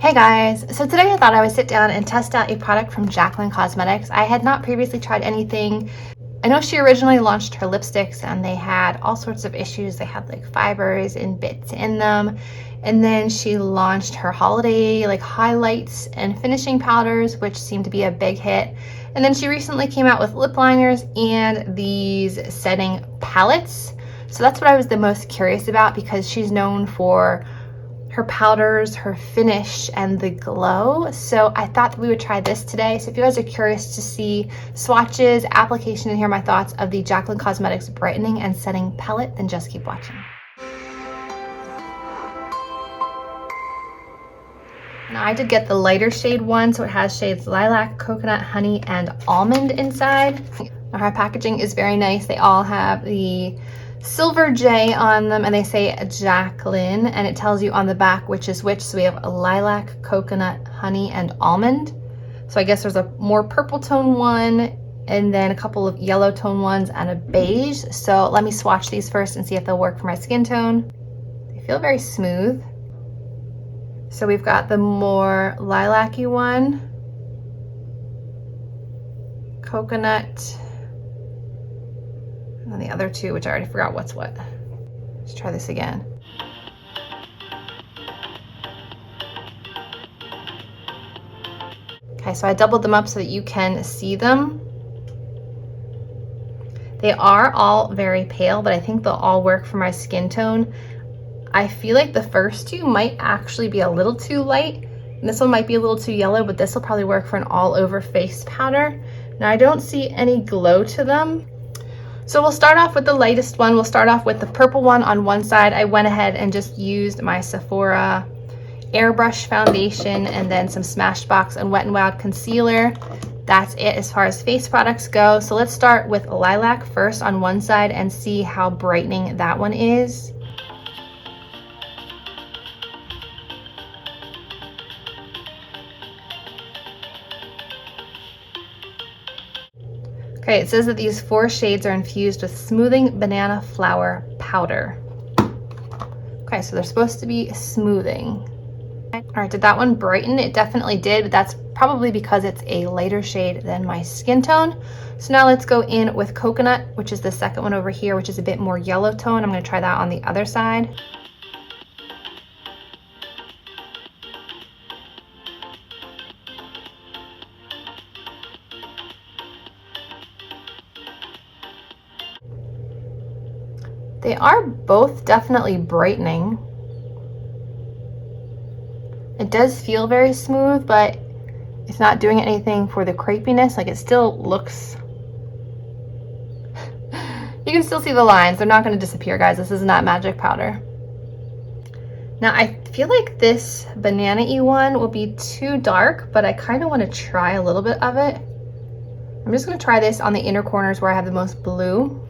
Hey guys, so today I thought I would sit down and test out a product from Jaclyn Cosmetics. I had not previously tried anything. I know she originally launched her lipsticks and they had all sorts of issues. They had like fibers and bits in them. And then she launched her holiday like highlights and finishing powders, which seemed to be a big hit. And then she recently came out with lip liners and these setting palettes. So that's what I was the most curious about because she's known for her powders, her finish, and the glow. So I thought that we would try this today. So if you guys are curious to see swatches, application, and hear my thoughts of the Jaclyn Cosmetics Brightening and Setting Palette, then just keep watching. Now I did get the lighter shade one, so it has shades Lilac, Coconut, Honey, and Almond inside. Now her packaging is very nice. They all have the silver J on them and they say Jaclyn, and it tells you on the back which is which. So we have a lilac, coconut, honey, and almond. So I guess there's a more purple tone one and then a couple of yellow tone ones and a beige. So let me swatch these first and see if they'll work for my skin tone. They feel very smooth. So we've got the more lilac-y one, coconut, and the other two, which I already forgot what's what. Let's try this again. Okay, so I doubled them up so that you can see them. They are all very pale, but I think they'll all work for my skin tone. I feel like the first two might actually be a little too light, and this one might be a little too yellow, but this will probably work for an all-over face powder. Now I don't see any glow to them. So we'll start off with the lightest one. We'll start off with the purple one on one side. I went ahead and just used my Sephora airbrush foundation and then some Smashbox and Wet n Wild concealer. That's it as far as face products go. So let's start with lilac first on one side and see how brightening that one is. Okay, it says that these 4 shades are infused with smoothing banana flower powder. Okay, so they're supposed to be smoothing. All right, did that one brighten? It definitely did, but that's probably because it's a lighter shade than my skin tone. So now let's go in with coconut, which is the second one over here, which is a bit more yellow tone. I'm gonna try that on the other side. They are both definitely brightening. It does feel very smooth, but it's not doing anything for the crepiness. Like it still looks, you can still see the lines. They're not going to disappear, guys. This is not magic powder. Now I feel like this banana-y one will be too dark, but I kind of want to try a little bit of it. I'm just going to try this on the inner corners where I have the most blue.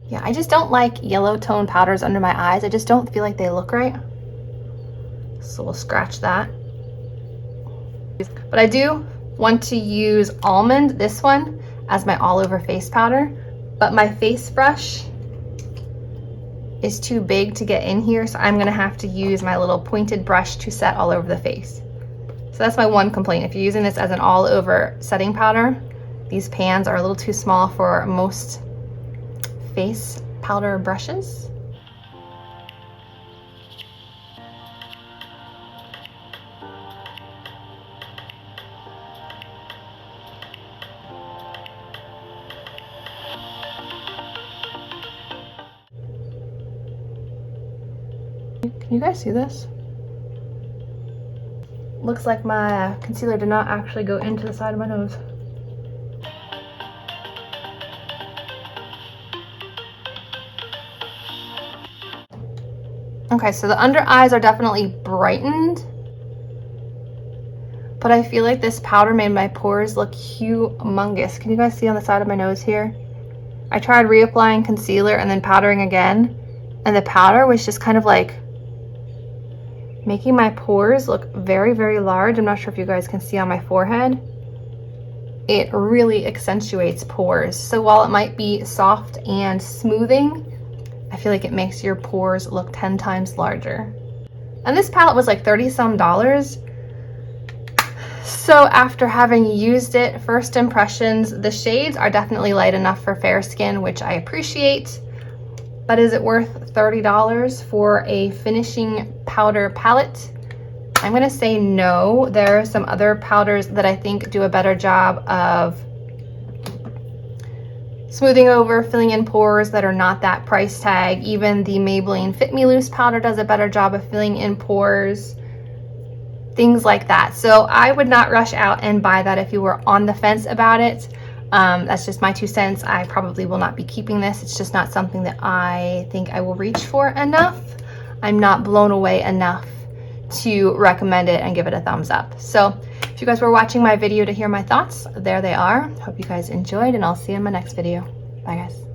Yeah, I just don't like yellow tone powders under my eyes. I just don't feel like they look right. So we'll scratch that. But I do want to use almond, this one, as my all over face powder. But my face brush is too big to get in here, so I'm gonna have to use my little pointed brush to set all over the face. So that's my one complaint. If you're using this as an all over setting powder, these pans are a little too small for most face powder brushes. Can you guys see this? Looks like my concealer did not actually go into the side of my nose. Okay, so the under eyes are definitely brightened, but I feel like this powder made my pores look humongous. Can you guys see on the side of my nose here? I tried reapplying concealer and then powdering again, and the powder was just kind of like making my pores look very, very large. I'm not sure if you guys can see on my forehead. it really accentuates pores. So while it might be soft and smoothing, I feel like it makes your pores look 10 times larger. And this palette was like 30 some dollars. So after having used it, first impressions, the shades are definitely light enough for fair skin, which I appreciate. But is it worth $30 for a finishing powder palette? I'm gonna say no. There are some other powders that I think do a better job of smoothing over, filling in pores that are not that price tag. Even the Maybelline Fit Me Loose powder does a better job of filling in pores, things like that. So I would not rush out and buy that if you were on the fence about it. That's just my 2 cents. I probably will not be keeping this. It's just not something that I think I will reach for enough. I'm not blown away enough to recommend it and give it a thumbs up. So if you guys were watching my video to hear my thoughts, there they are. Hope you guys enjoyed, and I'll see you in my next video. Bye guys.